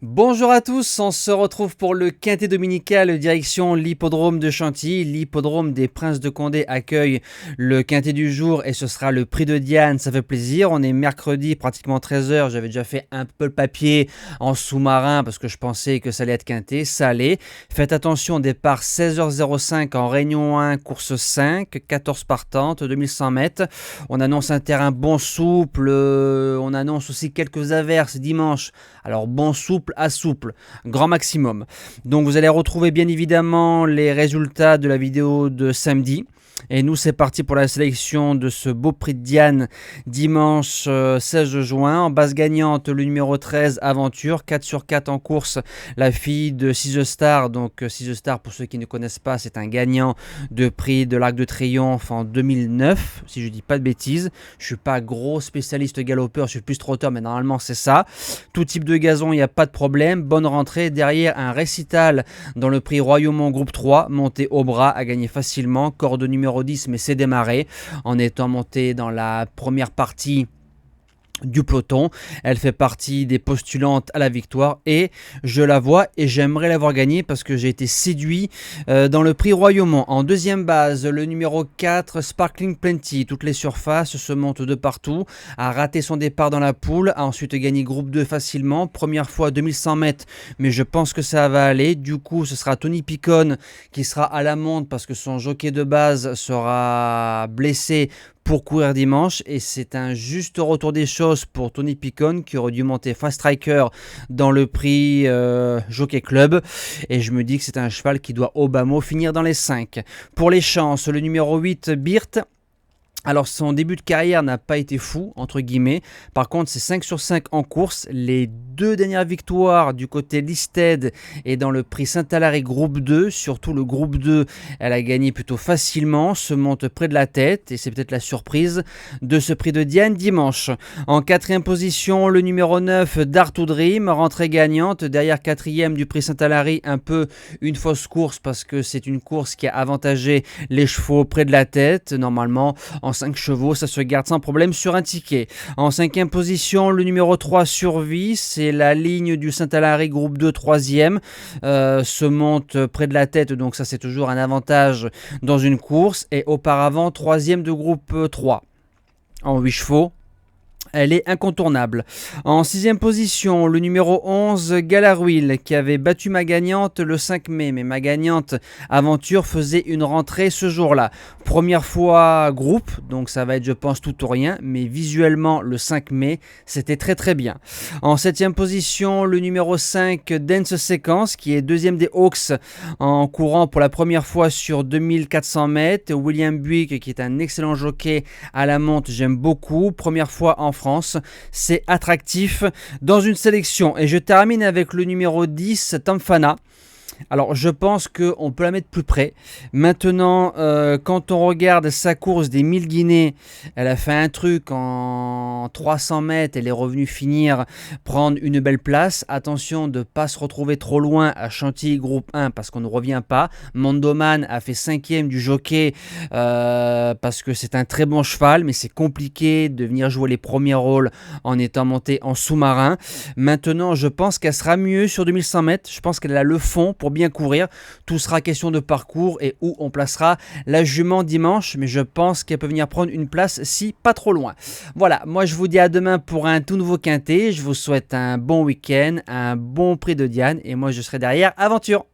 Bonjour à tous, on se retrouve pour le quintet dominical direction l'hippodrome de Chantilly. L'hippodrome des Princes de Condé accueille le quintet du jour et ce sera le prix de Diane, ça fait plaisir. On est mercredi, pratiquement 13h, j'avais déjà fait un peu le papier en sous-marin parce que je pensais que ça allait être quintet, ça allait. Faites attention, départ 16h05 en Réunion 1, course 5, 14 partantes, 2100 mètres. On annonce un terrain bon souple, on annonce aussi quelques averses dimanche. Alors bon souple à souple, grand maximum. Donc vous allez retrouver bien évidemment les résultats de la vidéo de samedi. Et nous c'est parti pour la sélection de ce beau prix de Diane dimanche 16 juin. En base gagnante le numéro 13 Aventure, 4 sur 4 en course, la fille de 6 Star. Donc 6 Star pour ceux qui ne connaissent pas, c'est un gagnant de prix de l'Arc de Triomphe en 2009 si je dis pas de bêtises. Je suis pas gros spécialiste galopeur, je suis plus trotteur mais normalement c'est ça. Tout type de gazon, il n'y a pas de problème. Bonne rentrée derrière un récital dans le prix Royaumont groupe 3, monté au bras, a gagné facilement. Corde numéro 10 mais c'est démarré en étant monté dans la première partie du peloton. Elle fait partie des postulantes à la victoire et je la vois et j'aimerais l'avoir gagnée parce que j'ai été séduit dans le prix Royaumont. En deuxième base, le numéro 4 Sparkling Plenty, toutes les surfaces se montent de partout, a raté son départ dans la poule, a ensuite gagné groupe 2 facilement, première fois 2100 mètres mais je pense que ça va aller. Du coup ce sera Tony Picon qui sera à la monte parce que son jockey de base sera blessé pour courir dimanche et c'est un juste retour des choses pour Tony Picon qui aurait dû monter Fast Striker dans le prix Jockey Club et je me dis que c'est un cheval qui doit au bas mot finir dans les 5. Pour les chances, le numéro 8 Birt. Alors son début de carrière n'a pas été fou, entre guillemets. Par contre, c'est 5 sur 5 en course. Les deux dernières victoires du côté listed et dans le prix Saint-Alary groupe 2, surtout le groupe 2, elle a gagné plutôt facilement, se monte près de la tête et c'est peut-être la surprise de ce prix de Diane dimanche. En quatrième position, le numéro 9, Dare to Dream, rentrée gagnante. Derrière quatrième du prix Saint-Alary, un peu une fausse course parce que c'est une course qui a avantagé les chevaux près de la tête. Normalement, en 5 chevaux, ça se garde sans problème sur un ticket. En cinquième position, le numéro 3 Survie, c'est la ligne du Saint-Alary groupe 2 troisième, se monte près de la tête, donc ça c'est toujours un avantage dans une course. Et auparavant, troisième de groupe 3 en 8 chevaux. Elle est incontournable. En sixième position, le numéro 11, Galaruil, qui avait battu ma gagnante le 5 mai. Mais ma gagnante Aventure faisait une rentrée ce jour-là. Première fois groupe, donc ça va être je pense tout ou rien. Mais visuellement, le 5 mai, c'était très très bien. En septième position, le numéro 5, Dance Sequence, qui est deuxième des Hawks en courant pour la première fois sur 2400 mètres. William Buick, qui est un excellent jockey à la monte, j'aime beaucoup. Première fois en France, c'est attractif dans une sélection. Et je termine avec le numéro 10, Tamfana. Alors je pense qu'on peut la mettre plus près. Maintenant, quand on regarde sa course des 1000 guinées, elle a fait un truc en 300 mètres, elle est revenue finir, prendre une belle place. Attention de ne pas se retrouver trop loin à Chantilly groupe 1 parce qu'on ne revient pas. Mondoman a fait 5e du jockey parce que c'est un très bon cheval, mais c'est compliqué de venir jouer les premiers rôles en étant monté en sous-marin. Maintenant, je pense qu'elle sera mieux sur 2100 mètres. Je pense qu'elle a le fond pour bien courir. Tout sera question de parcours et où on placera la jument dimanche, mais je pense qu'elle peut venir prendre une place si pas trop loin. Voilà, moi je vous dis à demain pour un tout nouveau quintet. Je vous souhaite un bon week-end, un bon prix de Diane et moi je serai derrière Aventure.